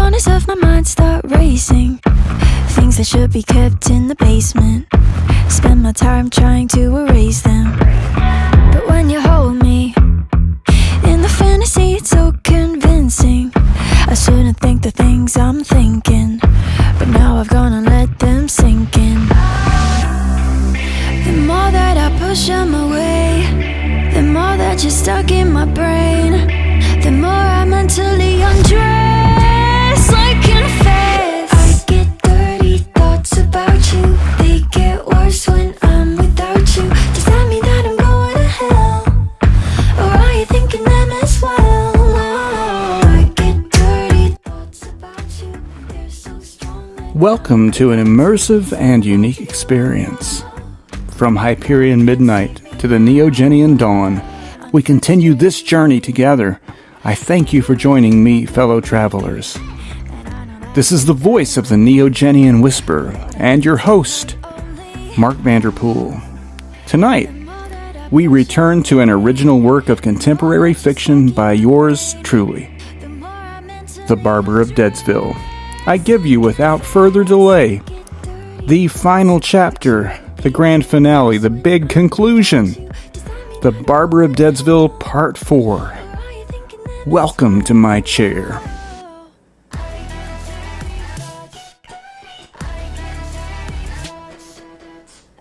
corners of my mind start racing. Things that should be kept in the basement. Spend my time trying to erase them. But when you hold me in the fantasy, it's so convincing. I shouldn't think the things I'm thinking, but now I've gone and let them sink in. The more that I push them away, the more that you're stuck in my brain, the more I mentally undress. I confess, I get dirty thoughts about you. They get worse when I'm without you. Does that mean that I'm going to hell? Or are you thinking them as well? I get dirty thoughts about you. They're so strong. Welcome to an immersive and unique experience. From Hyperion midnight to the Neogenian dawn, we continue this journey together. I thank you for joining me, fellow travelers. This is the voice of the Neogenian Whisper and your host, Mark Vanderpool. Tonight, we return to an original work of contemporary fiction by yours truly, the Barber of Deadsville. I give you, without further delay, the final chapter, the grand finale, the big conclusion, the Barber of Deadsville Part 4. Welcome to my chair.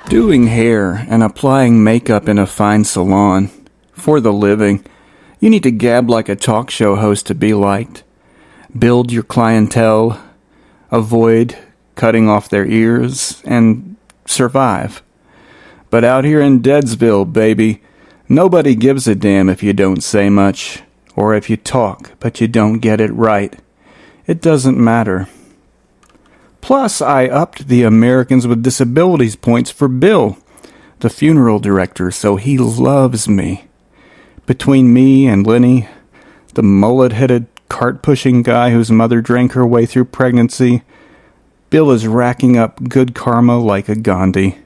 Doing hair and applying makeup in a fine salon for the living, you need to gab like a talk show host to be liked. Build your clientele, avoid cutting off their ears, and survive. But out here in Deadsville, baby, nobody gives a damn if you don't say much, or if you talk, but you don't get it right. It doesn't matter. Plus, I upped the Americans with Disabilities points for Bill, the funeral director, so he loves me. Between me and Lenny, the mullet-headed cart-pushing guy whose mother drank her way through pregnancy, Bill is racking up good karma like a Gandhi.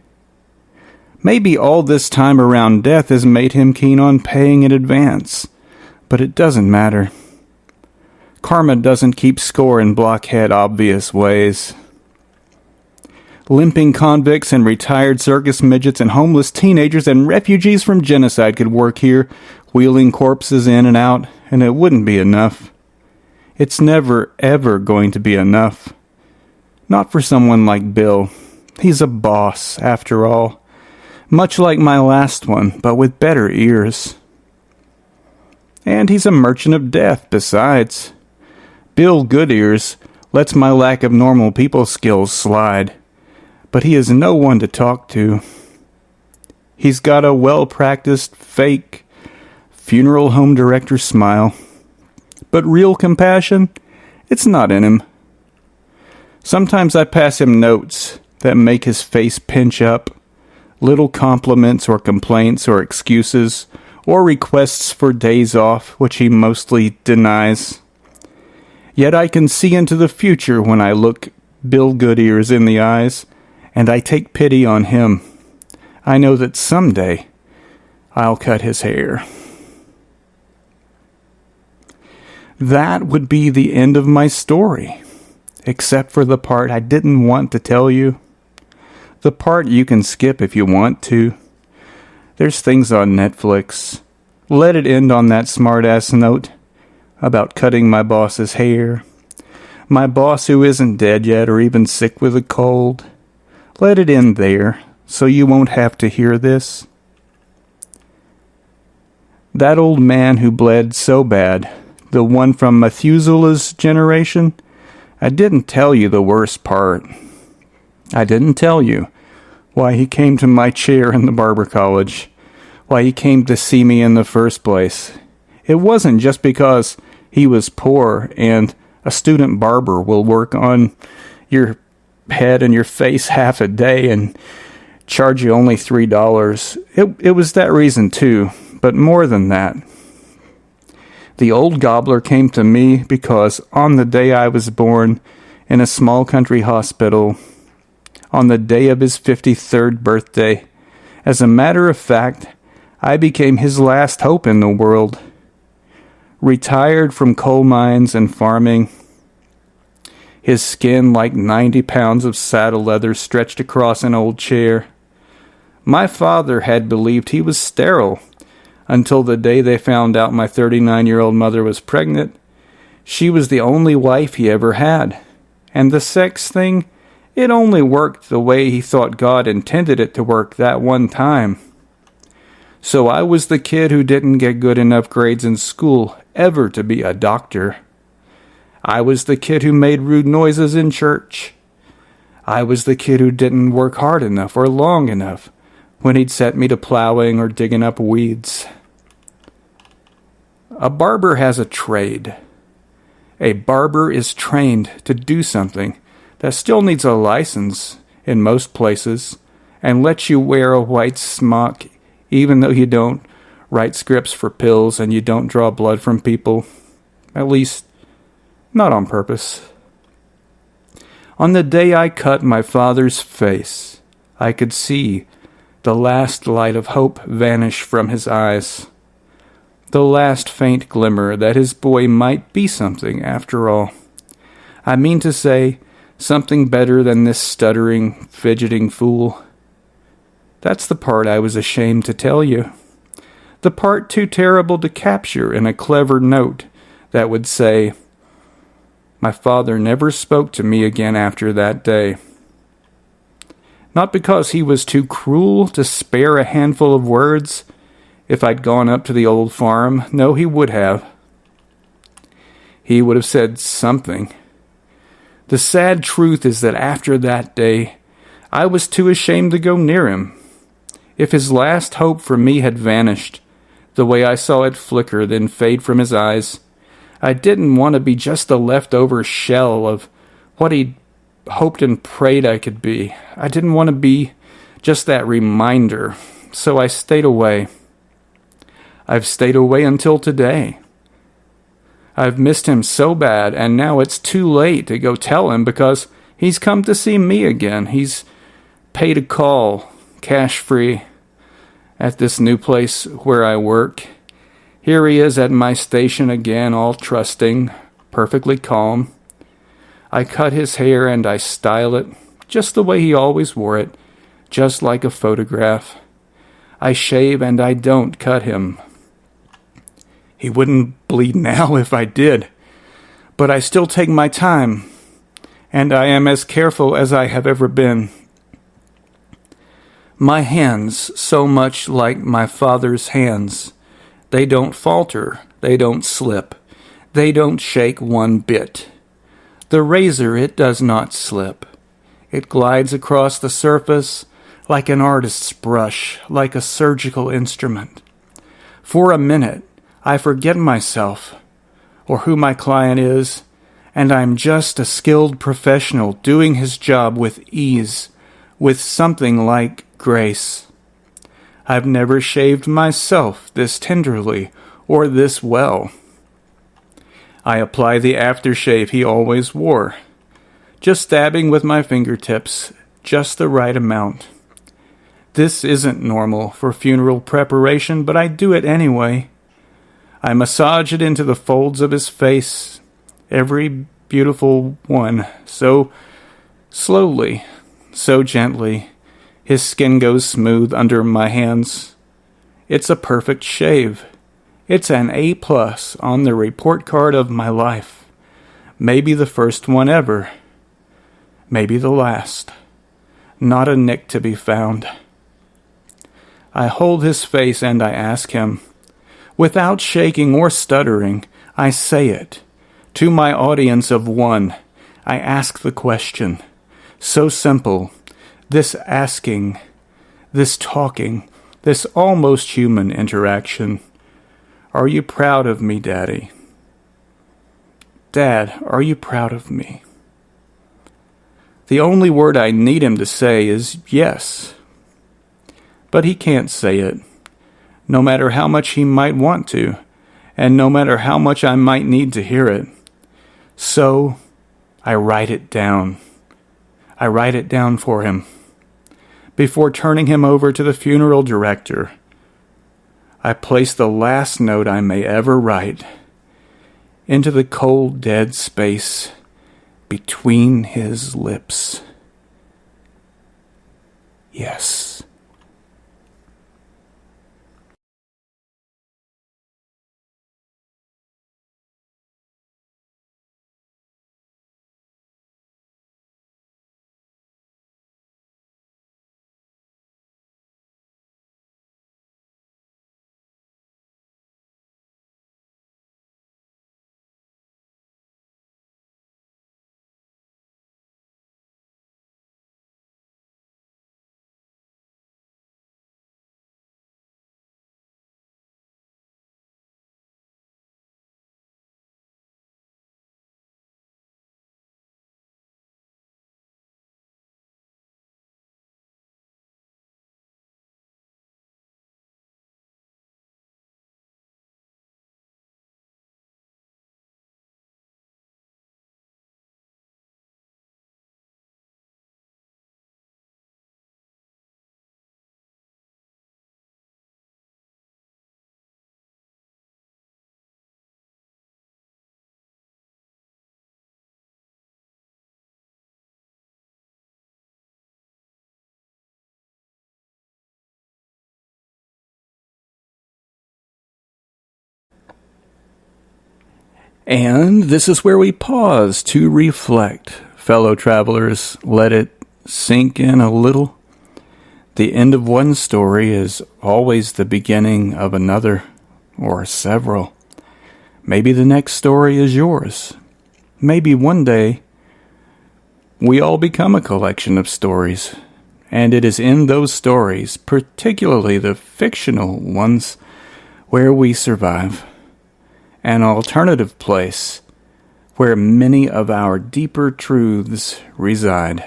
Maybe all this time around death has made him keen on paying in advance, but it doesn't matter. Karma doesn't keep score in blockhead obvious ways. Limping convicts and retired circus midgets and homeless teenagers and refugees from genocide could work here, wheeling corpses in and out, and it wouldn't be enough. It's never, ever going to be enough. Not for someone like Bill. He's a boss, after all. Much like my last one, but with better ears. And he's a merchant of death, besides. Bill Goodears lets my lack of normal people skills slide. But he is no one to talk to. He's got a well-practiced, fake, funeral home director smile. But real compassion, it's not in him. Sometimes I pass him notes that make his face pinch up, little compliments or complaints or excuses or requests for days off, which he mostly denies. Yet I can see into the future when I look Bill Goodears in the eyes, and I take pity on him. I know that someday I'll cut his hair. That would be the end of my story. Except for the part I didn't want to tell you. The part you can skip if you want to. There's things on Netflix. Let it end on that smart-ass note about cutting my boss's hair. My boss who isn't dead yet or even sick with a cold. Let it end there, so you won't have to hear this. That old man who bled so bad, the one from Methuselah's generation, I didn't tell you the worst part. I didn't tell you why he came to my chair in the barber college, why he came to see me in the first place. It wasn't just because he was poor and a student barber will work on your head and your face half a day and charge you only $3. It was that reason too, but more than that. The old gobbler came to me because on the day I was born in a small country hospital, on the day of his 53rd birthday, as a matter of fact, I became his last hope in the world. Retired from coal mines and farming, his skin like 90 pounds of saddle leather stretched across an old chair. My father had believed he was sterile until the day they found out my 39-year-old mother was pregnant. She was the only wife he ever had, and the sex thing, it only worked the way he thought God intended it to work that one time. So I was the kid who didn't get good enough grades in school ever to be a doctor. I was the kid who made rude noises in church. I was the kid who didn't work hard enough or long enough when he'd set me to plowing or digging up weeds. A barber has a trade. A barber is trained to do something that still needs a license in most places and lets you wear a white smock even though you don't write scripts for pills and you don't draw blood from people. At least, not on purpose. On the day I cut my father's face, I could see the last light of hope vanish from his eyes. The last faint glimmer that his boy might be something after all. I mean to say, something better than this stuttering, fidgeting fool. That's the part I was ashamed to tell you. The part too terrible to capture in a clever note that would say, "My father never spoke to me again after that day." Not because he was too cruel to spare a handful of words. If I'd gone up to the old farm, no, he would have. He would have said something. The sad truth is that after that day, I was too ashamed to go near him. If his last hope for me had vanished, the way I saw it flicker then fade from his eyes, I didn't want to be just the leftover shell of what he'd hoped and prayed I could be. I didn't want to be just that reminder, so I stayed away. I've stayed away until today. I've missed him so bad, and now it's too late to go tell him because he's come to see me again. He's paid a call, cash-free, at this new place where I work. Here he is at my station again, all trusting, perfectly calm. I cut his hair and I style it just the way he always wore it, just like a photograph. I shave and I don't cut him. He wouldn't bleed now if I did, but I still take my time, and I am as careful as I have ever been. My hands, so much like my father's hands, they don't falter, they don't slip, they don't shake one bit. The razor, it does not slip. It glides across the surface like an artist's brush, like a surgical instrument. For a minute, I forget myself, or who my client is, and I'm just a skilled professional doing his job with ease, with something like grace. I've never shaved myself this tenderly or this well. I apply the aftershave he always wore, just dabbing with my fingertips, just the right amount. This isn't normal for funeral preparation, but I do it anyway. I massage it into the folds of his face, every beautiful one, so slowly, so gently. His skin goes smooth under my hands. It's a perfect shave. It's an A+ on the report card of my life. Maybe the first one ever. Maybe the last. Not a nick to be found. I hold his face and I ask him. Without shaking or stuttering, I say it. To my audience of one, I ask the question. So simple. This asking, this talking, this almost human interaction. Are you proud of me, Daddy? Dad, are you proud of me? The only word I need him to say is yes. But he can't say it, no matter how much he might want to, and no matter how much I might need to hear it. So, I write it down. I write it down for him. Before turning him over to the funeral director, I place the last note I may ever write into the cold, dead space between his lips. Yes. And this is where we pause to reflect. Fellow travelers, let it sink in a little. The end of one story is always the beginning of another, or several. Maybe the next story is yours. Maybe one day we all become a collection of stories, and it is in those stories, particularly the fictional ones, where we survive. An alternative place where many of our deeper truths reside.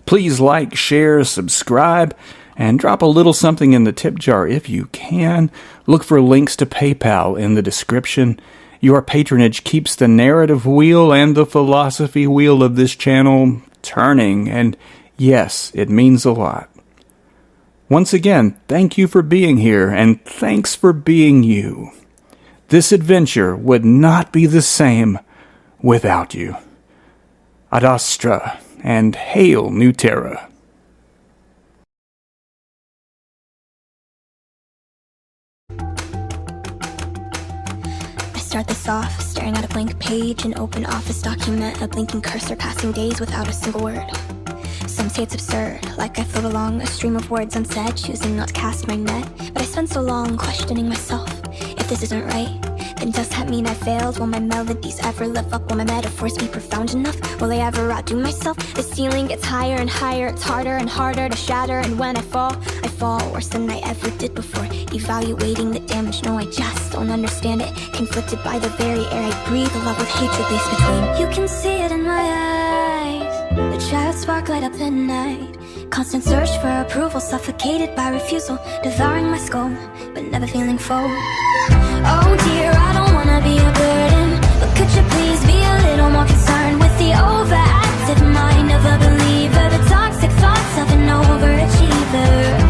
Please like, share, subscribe, and drop a little something in the tip jar if you can. Look for links to PayPal in the description. Your patronage keeps the narrative wheel and the philosophy wheel of this channel turning, and yes, it means a lot. Once again, thank you for being here, and thanks for being you. This adventure would not be the same without you. Ad Astra, and hail New Terra. I start this off, staring at a blank page, an open office document, a blinking cursor passing days without a single word. Some say it's absurd, like I float along a stream of words unsaid, choosing not to cast my net. But I spend so long questioning myself. If this isn't right, then does that mean I failed? Will my melodies ever live up? Will my metaphors be profound enough? Will I ever outdo myself? The ceiling gets higher and higher, it's harder and harder to shatter. And when I fall worse than I ever did before. Evaluating the damage, no, I just don't understand it. Conflicted by the very air I breathe, a love with hatred laced between. You can see it in my eyes, the child spark light up the night. Constant search for approval, suffocated by refusal. Devouring my skull, but never feeling full. Oh dear, I don't wanna be a burden, but could you please be a little more concerned with the overactive mind of a believer, the toxic thoughts of an overachiever.